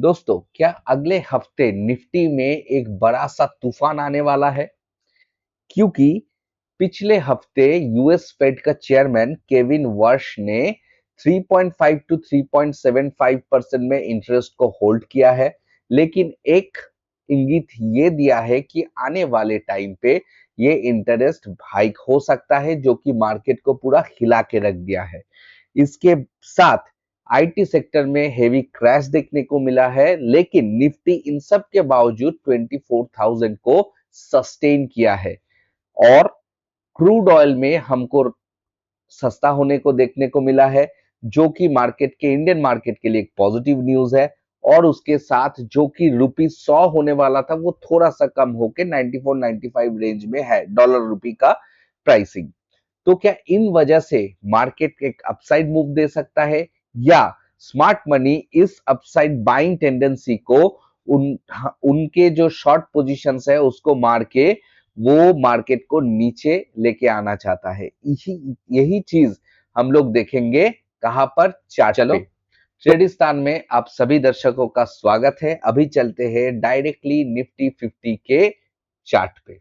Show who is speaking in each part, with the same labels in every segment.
Speaker 1: दोस्तों, क्या अगले हफ्ते निफ्टी में एक बड़ा सा तूफान आने वाला है? क्योंकि पिछले हफ्ते यूएस फेड का चेयरमैन केविन वर्श ने 3.5 टू 3.75% में इंटरेस्ट को होल्ड किया है, लेकिन एक इंगित ये दिया है कि आने वाले टाइम पे ये इंटरेस्ट हाइक हो सकता है, जो कि मार्केट को पूरा हिला के रख दिया है। इसके साथ आईटी सेक्टर में हेवी क्रैश देखने को मिला है, लेकिन निफ्टी इन सब के बावजूद 24,000 को सस्टेन किया है। और क्रूड ऑयल में हमको सस्ता होने को देखने को मिला है, जो कि मार्केट के इंडियन मार्केट के लिए एक पॉजिटिव न्यूज है। और उसके साथ जो कि रुपी 100 होने वाला था, वो थोड़ा सा कम होके 94 95 रेंज में है डॉलर रुपी का प्राइसिंग। तो क्या इन वजह से मार्केट एक अपसाइड मूव दे सकता है, या स्मार्ट मनी इस अपसाइड बाइंग टेंडेंसी को उनके जो शॉर्ट पोजीशंस है उसको मार के वो मार्केट को नीचे लेके आना चाहता है? यही यही चीज हम लोग देखेंगे कहां पर? चार्ट चलो पे। ट्रेडिस्तान में आप सभी दर्शकों का स्वागत है। अभी चलते हैं डायरेक्टली निफ्टी 50 के चार्ट पे।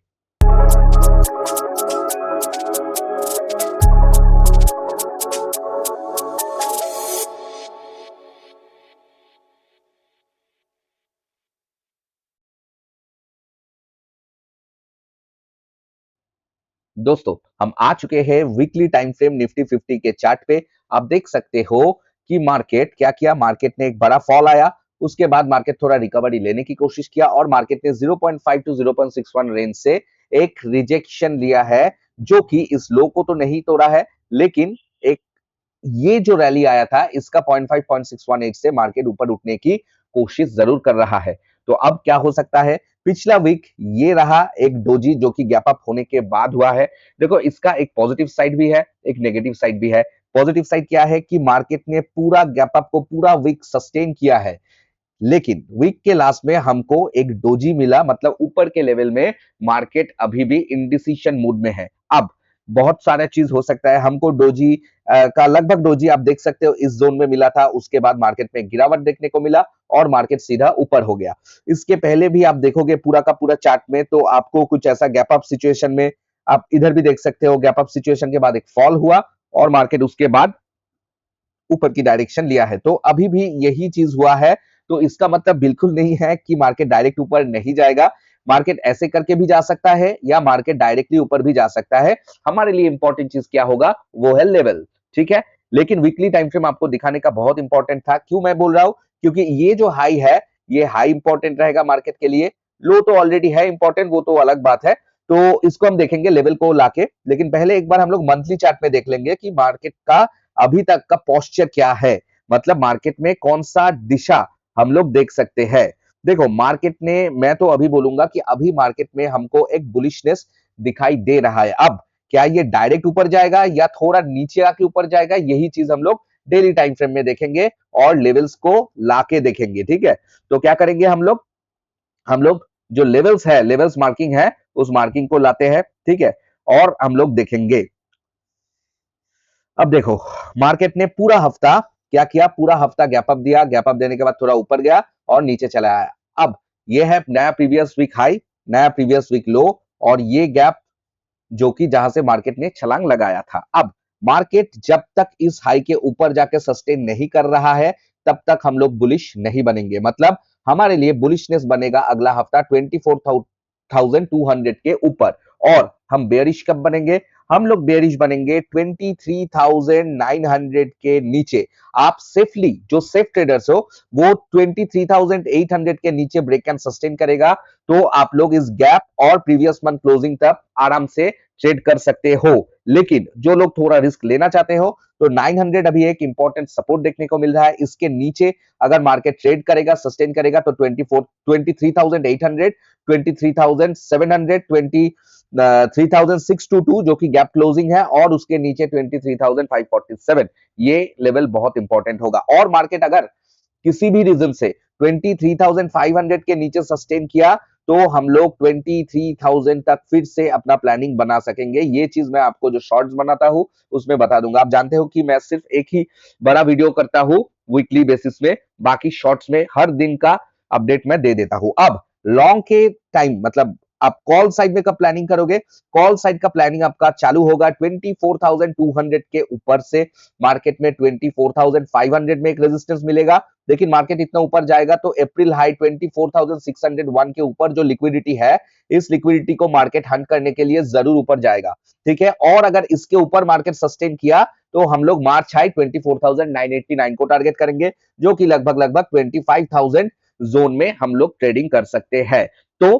Speaker 1: दोस्तों, हम आ चुके हैं वीकली टाइम फ्रेम निफ्टी 50 के चार्ट पे। आप देख सकते हो कि मार्केट क्या किया। मार्केट ने एक बड़ा फॉल आया, उसके बाद मार्केट थोड़ा रिकवरी लेने की कोशिश किया और मार्केट ने 0.5 टू 0.61 रेंज से एक रिजेक्शन लिया है, जो कि इस लो को तो नहीं तोड़ा है, लेकिन एक ये जो रैली आया था इसका 0.5 0.618 से मार्केट ऊपर उठने की कोशिश जरूर कर रहा है। तो अब क्या हो सकता है? पिछला वीक ये रहा एक डोजी, जो कि गैप अप होने के बाद हुआ है। देखो, इसका एक पॉजिटिव साइड भी है, एक नेगेटिव साइड भी है। पॉजिटिव साइड क्या है कि मार्केट ने पूरा गैप अप को पूरा वीक सस्टेन किया है, लेकिन वीक के लास्ट में हमको एक डोजी मिला, मतलब ऊपर के लेवल में मार्केट अभी भी इंडिसीशन मूड में है। अब बहुत सारा चीज हो सकता है। हमको डोजी का लगभग डोजी आप देख सकते हो इस जोन में मिला था, उसके बाद मार्केट में गिरावट देखने को मिला और मार्केट सीधा ऊपर हो गया। इसके पहले भी आप देखोगे पूरा का पूरा चार्ट में, तो आपको कुछ ऐसा गैप अप सिचुएशन में आप इधर भी देख सकते हो। गैप अप सिचुएशन के बाद एक फॉल हुआ और मार्केट उसके बाद ऊपर की डायरेक्शन लिया है। तो अभी भी यही चीज हुआ है। तो इसका मतलब बिल्कुल नहीं है कि मार्केट डायरेक्ट ऊपर नहीं जाएगा। मार्केट ऐसे करके भी जा सकता है या मार्केट डायरेक्टली ऊपर भी जा सकता है। हमारे लिए इंपॉर्टेंट चीज क्या होगा? वो है लेवल। ठीक है, लेकिन वीकली टाइम फ्रेम आपको दिखाने का बहुत इंपॉर्टेंट था। क्यों मैं बोल रहा हूं? क्योंकि ये जो हाई है, ये हाई इंपॉर्टेंट रहेगा मार्केट के लिए। लो तो ऑलरेडी है इंपॉर्टेंट, वो तो अलग बात है। तो इसको हम देखेंगे लेवल को लाके, लेकिन पहले एक बार हम लोग मंथली चार्ट में देख लेंगे कि मार्केट का अभी तक का पोस्चर क्या है, मतलब मार्केट में कौन सा दिशा हम लोग देख सकते हैं। देखो, मार्केट ने, मैं तो अभी बोलूंगा कि अभी मार्केट में हमको एक बुलिशनेस दिखाई दे रहा है। अब क्या ये डायरेक्ट ऊपर जाएगा या थोड़ा नीचे आके ऊपर जाएगा, यही चीज हम लोग डेली टाइम फ्रेम में देखेंगे और लेवल्स को लाके देखेंगे। ठीक है, तो क्या करेंगे हम लोग जो लेवल्स है, लेवल्स मार्किंग है, उस मार्किंग को लाते हैं। ठीक है, और हम लोग देखेंगे। अब देखो, मार्केट ने पूरा हफ्ता क्या किया? पूरा हफ्ता गैप अप दिया, गैप अप देने के बाद थोड़ा ऊपर गया और नीचे चला आया। अब ये है नया प्रीवियस वीक हाई, नया प्रीवियस वीक लो, और ये गैप जो कि जहां से मार्केट ने छलांग लगाया था। अब मार्केट जब तक इस हाई के ऊपर जाके सस्टेन नहीं कर रहा है, तब तक हम लोग बुलिश नहीं बनेंगे। मतलब हमारे लिए बुलिशनेस बनेगा अगला हफ्ता 24,200 के ऊपर। और हम बेयरिश कब बनेंगे? हम लोग बेयरिश बनेंगे 23,900 के नीचे। आप सेफली, जो सेफ ट्रेडर्स हो, वो 23,800 के नीचे ब्रेक एंड सस्टेन करेगा, तो आप लोग इस गैप और प्रीवियस मंथ क्लोजिंग तक आराम से ट्रेड कर सकते हो। लेकिन जो लोग थोड़ा रिस्क लेना चाहते हो, तो 900 अभी एक इंपॉर्टेंट सपोर्ट देखने को मिल रहा है। इसके नीचे अगर मार्केट ट्रेड करेगा, सस्टेन करेगा, तो 23,800, 23,700, 23,622 जो कि गैप क्लोजिंग है, और उसके नीचे 23,547, ये लेवल बहुत इंपॉर्टेंट होगा। और मार्केट अगर किसी भी रीजन से 23,500 के नीचे सस्टेन किया, तो हम लोग 23,000 तक फिर से अपना प्लानिंग बना सकेंगे। ये चीज मैं आपको जो शॉर्ट्स बनाता हूं उसमें बता दूंगा। आप जानते हो कि मैं सिर्फ एक ही बड़ा वीडियो करता हूं, वीकली बेसिस में, बाकी शॉर्ट्स में हर दिन का अपडेट मैं दे देता हूं। अब लॉन्ग के टाइम मतलब आप कॉल साइड में कब प्लानिंग करोगे? कॉल साइड का प्लानिंग आपका चालू होगा 24,200 के ऊपर से। मार्केट में 24,500 में एक रेजिस्टेंस मिलेगा, लेकिन मार्केट इतना ऊपर जाएगा तो अप्रैल हाई 24,601 के ऊपर जो लिक्विडिटी है, इस लिक्विडिटी को मार्केट हंट करने के लिए जरूर ऊपर जाएगा, ठीक है। और अगर इसके ऊपर मार्केट सस्टेन किया तो हम लोग मार्च हाई 24,989 को टारगेट करेंगे, जो कि लगभग लगभग 25,000 जोन में हम लोग ट्रेडिंग कर सकते हैं। तो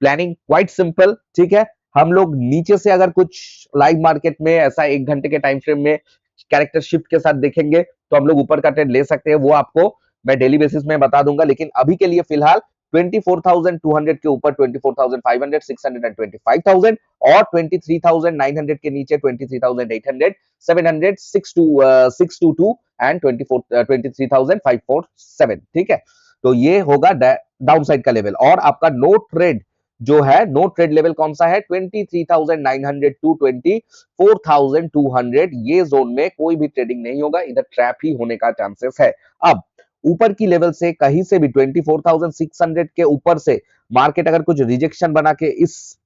Speaker 1: प्लानिंग क्वाइट सिंपल, ठीक है। हम लोग नीचे से अगर कुछ लाइव मार्केट में ऐसा 1 घंटे के टाइम फ्रेम में कैरेक्टर शिफ्ट के साथ देखेंगे तो हम लोग ऊपर का ट्रेड ले सकते हैं, वो आपको मैं डेली बेसिस में बता दूंगा। लेकिन अभी के लिए फिलहाल 24,200 के ऊपर 24,500, 600 एंड 25,000 और 23,900 के नीचे 23,800, 700, 622 एंड 23,547, ठीक है। तो ये होगा डाउन साइड का लेवल। और आपका नो ट्रेड जो है, नो ट्रेड लेवल कौन सा है? 23,900 टू 24,200, ये जोन में कोई भी ट्रेडिंग नहीं होगा, इधर ट्रैप ही होने का चांसेस है। अब ऊपर की लेवल से कहीं से भी 24,600 के ऊपर से मार्केट अगर कुछ रिजेक्शन बना के इस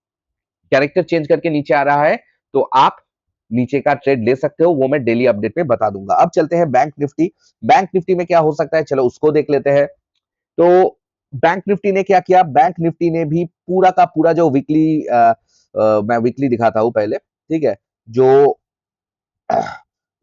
Speaker 1: कैरेक्टर चेंज करके नीचे आ रहा है तो आप नीचे का ट्रेड ले सकते हो, वो मैं डेली अपडेट में बता दूंगा। अब चलते हैं बैंक निफ्टी। बैंक निफ्टी में क्या हो सकता है, चलो उसको देख लेते हैं। तो बैंक निफ्टी ने क्या किया? बैंक निफ्टी ने भी पूरा का पूरा जो वीकली मैं वीकली दिखाता हूं पहले, ठीक है, जो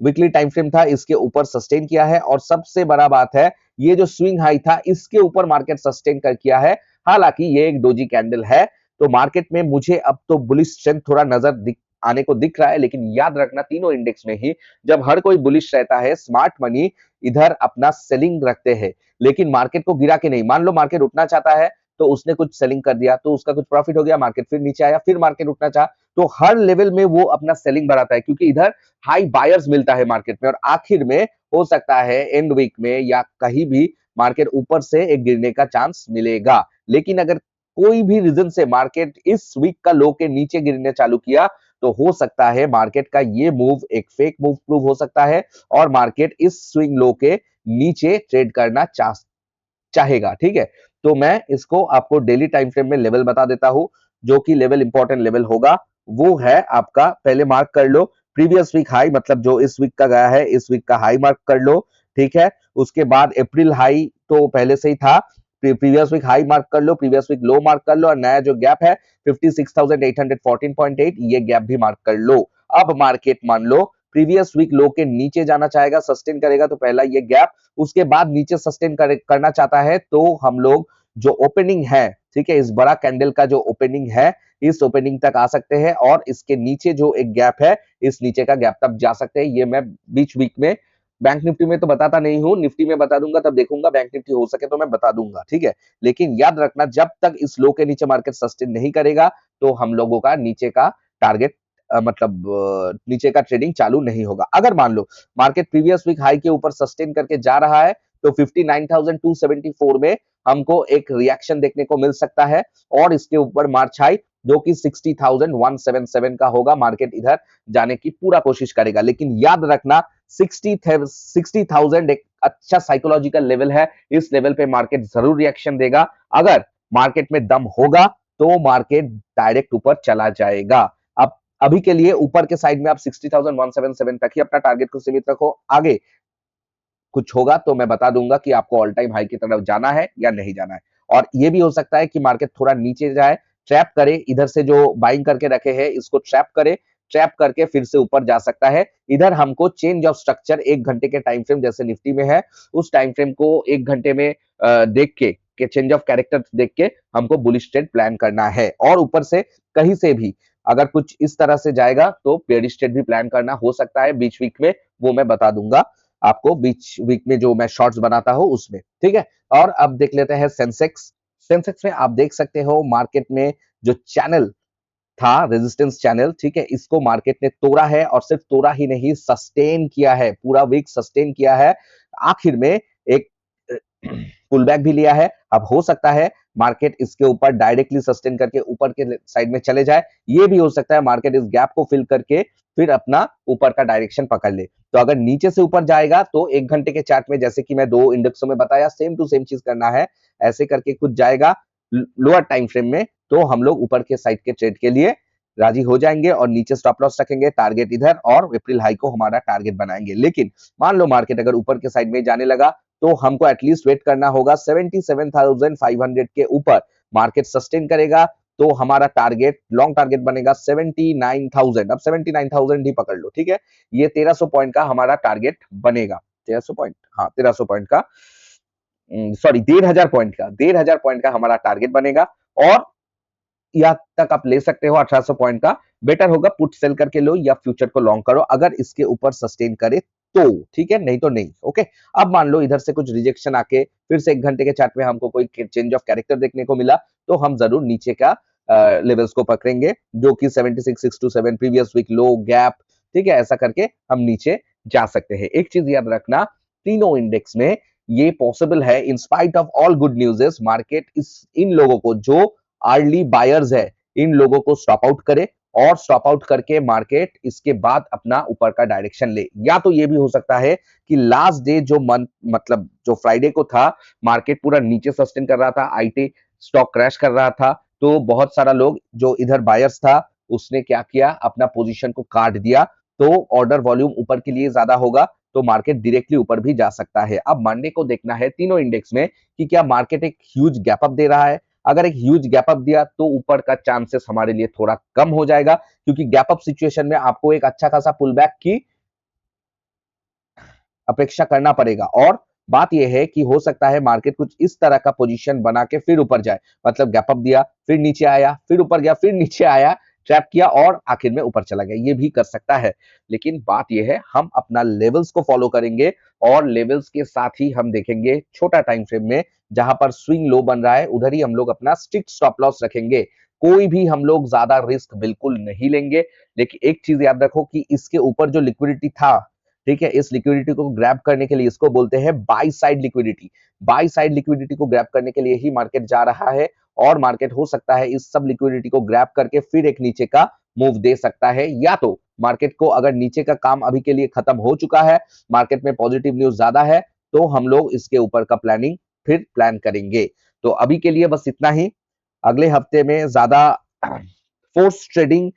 Speaker 1: वीकली टाइम फ्रेम था इसके ऊपर सस्टेन किया है। और सबसे बड़ा बात है, ये जो स्विंग हाई था इसके ऊपर मार्केट सस्टेन कर किया है। हालांकि ये एक डोजी कैंडल है, तो मार्केट में मुझे अब तो बुलिश स्ट्रेंथ थोड़ा नजर आने को दिख रहा है। लेकिन याद रखना, तीनों इंडेक्स में ही जब हर कोई बुलिश रहता है, स्मार्ट मनी इधर अपना सेलिंग रखते हैं, लेकिन मार्केट को गिरा के नहीं। मान लो मार्केट उठना चाहता है तो उसने कुछ सेलिंग कर दिया तो उसका कुछ प्रॉफिट हो गया, मार्केट फिर नीचे आया, फिर मार्केट उठना चाहा तो हर लेवल में वो अपना सेलिंग बढ़ाता है, क्योंकि इधर हाई बायर्स मिलता है मार्केट में। और आखिर में हो सकता है एंड वीक में या कहीं भी मार्केट ऊपर से एक गिरने का चांस मिलेगा। लेकिन अगर कोई भी रीजन से मार्केट इस वीक का लो के नीचे गिरने चालू किया तो हो सकता है मार्केट का ये मूव एक फेक मूव प्रूव हो सकता है और मार्केट इस स्विंग लो के नीचे ट्रेड करना चाहेगा, ठीक है। तो मैं इसको आपको डेली टाइम फ्रेम में लेवल बता देता हूं। जो कि लेवल इंपॉर्टेंट लेवल होगा वो है आपका, पहले मार्क कर लो प्रीवियस वीक हाई, मतलब जो इस वीक का गया है इस वीक का हाई मार्क कर लो, ठीक है। उसके बाद अप्रैल हाई तो पहले से ही था, प्रीवियस वीक हाई मार्क कर लो, प्रीवियस वीक लो मार्क कर लो, और नया जो गैप है 56,814.8, ये गैप भी मार्क कर लो। अब मार्केट मान लो प्रीवियस वीक लो के नीचे जाना चाहेगा, सस्टेन करेगा, तो पहला ये गैप, उसके बाद नीचे सस्टेन करना चाहता है तो हम लोग जो ओपनिंग है, ठीक है, इस बड़ा कैंडल का जो ओपनिंग है, इस ओपनिंग तक आ सकते हैं और इसके नीचे जो एक गैप है, इस नीचे का गैप तक जा सकते हैं। ये मैं बीच वीक में बैंक निफ्टी में तो बताता नहीं हूं, निफ्टी में बता दूंगा, तब देखूंगा बैंक निफ्टी हो सके तो मैं बता दूंगा, ठीक है। लेकिन याद रखना, जब तक इस लो के नीचे मार्केट सस्टेन नहीं करेगा तो हम लोगों का नीचे का टारगेट मतलब नीचे का ट्रेडिंग चालू नहीं होगा। अगर मान लो मार्केट प्रीवियस वीक हाई के ऊपर सस्टेन करके जा रहा है तो 59,274 में हमको एक रिएक्शन देखने को मिल सकता है और इसके ऊपर मार्च हाई जो कि 60,177 का होगा, मार्केट इधर जाने की पूरा कोशिश करेगा। लेकिन याद रखना 60,000 एक अच्छा साइकोलॉजिकल लेवल है, इस लेवल पे मार्केट जरूर रिएक्शन देगा। अगर मार्केट में दम होगा तो मार्केट डायरेक्ट ऊपर चला जाएगा। अब अभी के लिए ऊपर के साइड में आप 60,177 तक ही अपना टारगेट को सीमित रखो, आगे कुछ होगा तो मैं बता दूंगा कि आपको ऑल टाइम हाई की तरफ जाना है या नहीं जाना है। और ये भी हो सकता है कि मार्केट थोड़ा नीचे जाए, ट्रैप करे, इधर से जो बाइंग करके रखे हैं इसको ट्रैप करे, ट्रैप करके फिर से ऊपर जा सकता है। इधर हमको चेंज ऑफ स्ट्रक्चर 1 घंटे के टाइम फ्रेम जैसे निफ्टी में है, उस टाइम फ्रेम को 1 घंटे में देख के चेंज ऑफ कैरेक्टर देख के हमको बुलिश ट्रेड प्लान करना है। और ऊपर से कहीं से भी अगर कुछ इस तरह से जाएगा तो बेयरिश ट्रेड भी प्लान करना हो सकता है बीच वीक में, वो मैं बता दूंगा आपको बीच वीक में जो मैं शॉर्ट्स बनाता हूं उसमें, ठीक है। और अब देख लेते हैं सेंसेक्स। सेंसेक्स में आप देख सकते हो मार्केट में जो चैनल था, रेजिस्टेंस चैनल, ठीक है, इसको मार्केट ने तोड़ा है और सिर्फ तोड़ा ही नहीं सस्टेन किया है, पूरा वीक सस्टेन किया है। आखिर में एक पुल बैक भी लिया है। अब हो सकता है मार्केट इसके ऊपर डायरेक्टली सस्टेन करके ऊपर के साइड में चले जाए, ये भी हो सकता है मार्केट इस गैप को फिल करके फिर अपना ऊपर का डायरेक्शन पकड़ ले। तो अगर नीचे से ऊपर जाएगा तो 1 घंटे के चार्ट में जैसे कि मैं 2 इंडेक्सों में बताया सेम टू सेम चीज करना है, ऐसे करके कुछ जाएगा लोअर टाइम फ्रेम में तो हम लोग ऊपर के साइड के ट्रेड के लिए राजी हो जाएंगे और नीचे स्टॉप लॉस रखेंगे, टारगेट इधर और अप्रैल हाई को हमारा टारगेट बनाएंगे। लेकिन मान लो मार्केट अगर ऊपर के साइड में जाने लगा तो हमको एटलीस्ट वेट करना होगा 77,500 के ऊपर मार्केट सस्टेन करेगा तो हमारा टारगेट लॉन्ग टारगेट बनेगा 79,000। अब 79,000 ही पकड़ लो, ठीक है। ये 1300 पॉइंट का हमारा टारगेट बनेगा। 1300 पॉइंट, हाँ 1300 पॉइंट का, सॉरी 1,500 पॉइंट का, 1,500 पॉइंट का हमारा टारगेट बनेगा। और यहाँ तक आप ले सकते हो 1800 पॉइंट का। बेटर होगा पुट सेल करके लो या फ्यूचर को लॉन्ग करो अगर इसके ऊपर सस्टेन करे तो, ठीक है, नहीं तो नहीं। ओके, अब मान लो इधर से कुछ रिजेक्शन आके फिर से 1 घंटे के चार्ट में हमको कोई चेंज ऑफ कैरेक्टर देखने को मिला तो हम जरूर नीचे का लेवल्स को पकड़ेंगे जो कि 76,627 प्रीवियस वीक लो गैप, ठीक है। ऐसा करके हम नीचे जा सकते हैं। एक चीज याद रखना, तीनों इंडेक्स में ये पॉसिबल है in spite of all good news market in लोगों को जो अर्ली बायर्स है इन लोगों को स्टॉप आउट करे और स्टॉप आउट करके मार्केट इसके बाद अपना ऊपर का डायरेक्शन ले। या तो ये भी हो सकता है कि लास्ट डे जो मंथ मतलब जो फ्राइडे को था मार्केट पूरा नीचे सस्टेन कर रहा था, आईटी स्टॉक क्रैश कर रहा था तो बहुत सारा लोग जो इधर बायर्स था उसने क्या किया, अपना पोजीशन को काट दिया तो ऑर्डर वॉल्यूम ऊपर के लिए ज्यादा होगा तो मार्केट डायरेक्टली ऊपर भी जा सकता है। अब मंडे को देखना है तीनों इंडेक्स में कि क्या मार्केट एक ह्यूज गैप अप दे रहा है। अगर एक ह्यूज गैप अप दिया तो ऊपर का चांसेस हमारे लिए थोड़ा कम हो जाएगा क्योंकि गैप अप सिचुएशन में आपको एक अच्छा खासा पुल बैक की अपेक्षा करना पड़ेगा। और बात यह है कि हो सकता है मार्केट कुछ इस तरह का पोजीशन बना के फिर ऊपर जाए, मतलब गैप अप दिया फिर नीचे आया फिर ऊपर गया फिर नीचे आया, ट्रैप किया और आखिर में ऊपर चला गया, ये भी कर सकता है। लेकिन बात यह है हम अपना लेवल्स को फॉलो करेंगे और लेवल्स के साथ ही हम देखेंगे छोटा टाइम फ्रेम में जहां पर स्विंग लो बन रहा है उधर ही हम लोग अपना स्ट्रिक्ट स्टॉप लॉस रखेंगे। कोई भी हम लोग ज्यादा रिस्क बिल्कुल नहीं लेंगे। लेकिन एक चीज याद रखो कि इसके ऊपर जो लिक्विडिटी था, ठीक है, इस लिक्विडिटी को ग्रैब करने के लिए इसको बोलते हैं by side liquidity. By side liquidity को ग्रैब करने के लिए ही मार्केट जा रहा है और मार्केट हो सकता है इस सब लिक्विडिटी को ग्रैब करके फिर एक नीचे का मूव दे सकता है। या तो मार्केट को अगर नीचे का काम अभी के लिए खत्म हो चुका है, मार्केट में पॉजिटिव न्यूज ज्यादा है तो हम लोग इसके ऊपर का प्लानिंग फिर प्लान करेंगे। तो अभी के लिए बस इतना ही। अगले हफ्ते में ज्यादा फोर्स ट्रेडिंग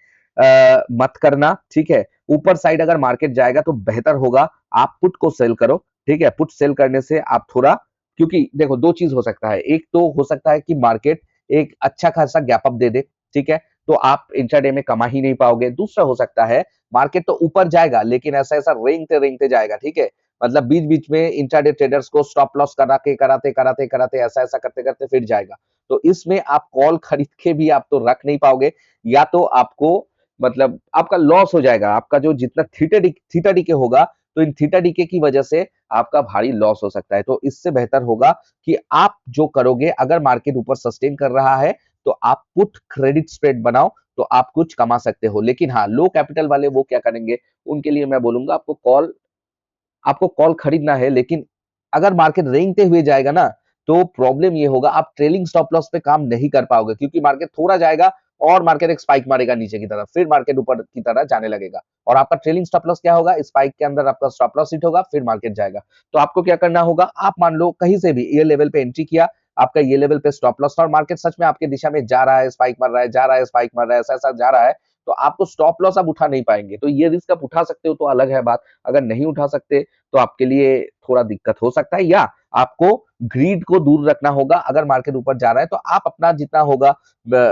Speaker 1: मत करना, ठीक है। ऊपर साइड अगर मार्केट जाएगा तो बेहतर होगा आप पुट को सेल करो, ठीक है। पुट सेल करने से आप थोड़ा, क्योंकि देखो दो चीज हो सकता है, एक तो हो सकता है कि मार्केट एक अच्छा खासा गैप अप दे दे, ठीक है, तो आप इंट्राडे में कमा ही नहीं पाओगे। दूसरा हो सकता है मार्केट तो ऊपर जाएगा लेकिन ऐसा ऐसा रेंगते रेंगते जाएगा, ठीक है, मतलब बीच बीच में इंट्राडे ट्रेडर्स को स्टॉप लॉस करा के कराते कराते कराते ऐसा ऐसा करते करते फिर जाएगा। तो इसमें आप कॉल खरीद के भी आप तो रख नहीं पाओगे, या तो आपको मतलब आपका लॉस हो जाएगा, आपका जो जितना थीटा डीके होगा तो इन थीटा डीके की वजह से आपका भारी लॉस हो सकता है। तो इससे बेहतर होगा कि आप जो करोगे अगर मार्केट ऊपर सस्टेन कर रहा है तो आप पुट क्रेडिट स्प्रेड बनाओ तो आप कुछ कमा सकते हो। लेकिन हाँ, लो कैपिटल वाले वो क्या करेंगे, उनके लिए मैं बोलूंगा आपको कॉल खरीदना है लेकिन अगर मार्केट रेंगते हुए जाएगा ना तो प्रॉब्लम ये होगा आप ट्रेलिंग स्टॉप लॉस पे काम नहीं कर पाओगे क्योंकि मार्केट थोड़ा जाएगा और मार्केट एक स्पाइक मारेगा नीचे की तरफ, फिर मार्केट ऊपर की तरह जाने लगेगा और आपका ट्रेलिंग स्टॉप लॉस क्या होगा, स्पाइक के अंदर आपका स्टॉप लॉस हिट होगा फिर मार्केट जाएगा। तो आपको क्या करना होगा, आप मान लो कहीं से भी ये लेवल पे एंट्री किया, आपका ये लेवल पे स्टॉप लॉस था और मार्केट सच में आपके दिशा में जा रहा है, स्पाइक मार रहा है, जा रहा है, स्पाइक मार रहा है, ऐसा ऐसा जा रहा है, तो आपको स्टॉप लॉस आप उठा नहीं पाएंगे। तो ये रिस्क आप उठा सकते हो तो अलग है बात, अगर नहीं उठा सकते तो आपके लिए थोड़ा दिक्कत हो सकता है। या आपको ग्रीड को दूर रखना होगा, अगर मार्केट ऊपर जा रहा है तो आप अपना जितना होगा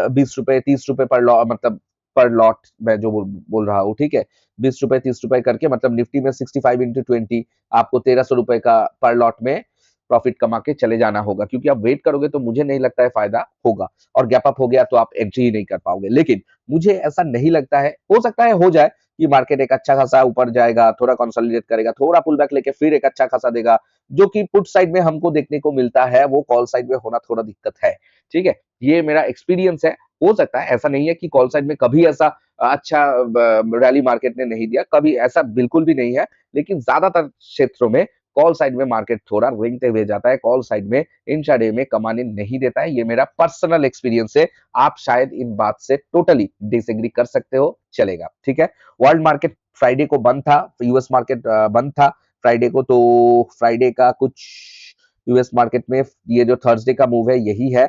Speaker 1: 20 रुपए 30 रुपए पर लॉट, मतलब पर लॉट मैं जो बोल रहा हूँ, ठीक है, 20 रुपए 30 रुपए करके, मतलब निफ्टी में 65 into 20 आपको 1300 रुपए का पर लॉट में प्रॉफिट कमा के चले जाना होगा, क्योंकि आप वेट करोगे तो मुझे नहीं लगता है फायदा होगा और गैप अप हो गया तो आप एंट्री ही नहीं कर पाओगे। लेकिन मुझे ऐसा नहीं लगता है, हो सकता है हो जाए कि मार्केट एक अच्छा खासा ऊपर जाएगा, थोड़ा कंसोलिडेट करेगा, थोड़ा पुल बैक लेके फिर एक अच्छा खासा देगा, जो कि पुट साइड में हमको देखने को मिलता है, वो कॉल साइड में होना थोड़ा दिक्कत है, ठीक है। ये मेरा एक्सपीरियंस है, हो सकता है, ऐसा नहीं है कि कॉल साइड में कभी ऐसा अच्छा रैली मार्केट ने नहीं दिया, कभी ऐसा बिल्कुल भी नहीं है, लेकिन ज्यादातर क्षेत्रों में कॉल साइड में मार्केट थोड़ा रेंगते हुए जाता है, कॉल साइड में इंट्राडे में कमाने नहीं देता है। ये मेरा पर्सनल एक्सपीरियंस है, आप शायद इन बात से टोटली डिसएग्री कर सकते हो, चलेगा, ठीक है। वर्ल्ड मार्केट फ्राइडे को बंद था, यूएस मार्केट बंद था फ्राइडे को, तो फ्राइडे का कुछ यूएस मार्केट में ये जो थर्सडे का मूव है यही है।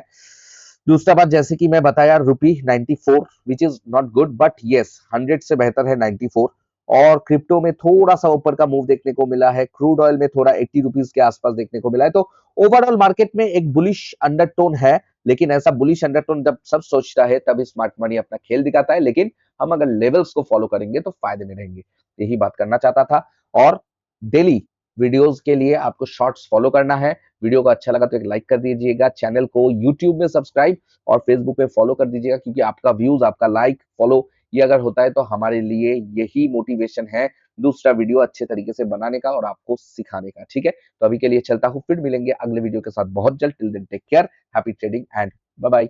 Speaker 1: दूसरा बात, जैसे कि मैं बताया, रुपी 94 which is not good, but yes 100 से बेहतर है 94। और क्रिप्टो में थोड़ा सा ऊपर का मूव देखने को मिला है, क्रूड ऑयल में थोड़ा 80 रुपीज के आसपास देखने को मिला है। तो ओवरऑल मार्केट में एक बुलिश अंडरटोन है, लेकिन ऐसा बुलिश अंडरटोन जब सब सोचता है तभी स्मार्ट मनी अपना खेल दिखाता है। लेकिन हम अगर लेवल्स को फॉलो करेंगे तो फायदे में रहेंगे, यही बात करना चाहता था। और डेली वीडियोस के लिए आपको शॉर्ट्स फॉलो करना है। वीडियो को अच्छा लगा तो एक लाइक कर दीजिएगा, चैनल को यूट्यूब में सब्सक्राइब और फेसबुक पे फॉलो कर दीजिएगा, क्योंकि आपका व्यूज, आपका लाइक, फॉलो ये अगर होता है तो हमारे लिए यही मोटिवेशन है दूसरा वीडियो अच्छे तरीके से बनाने का और आपको सिखाने का, ठीक है। तो अभी के लिए चलता हूँ, फिर मिलेंगे अगले वीडियो के साथ बहुत जल्द। Till then take care, happy trading and bye bye.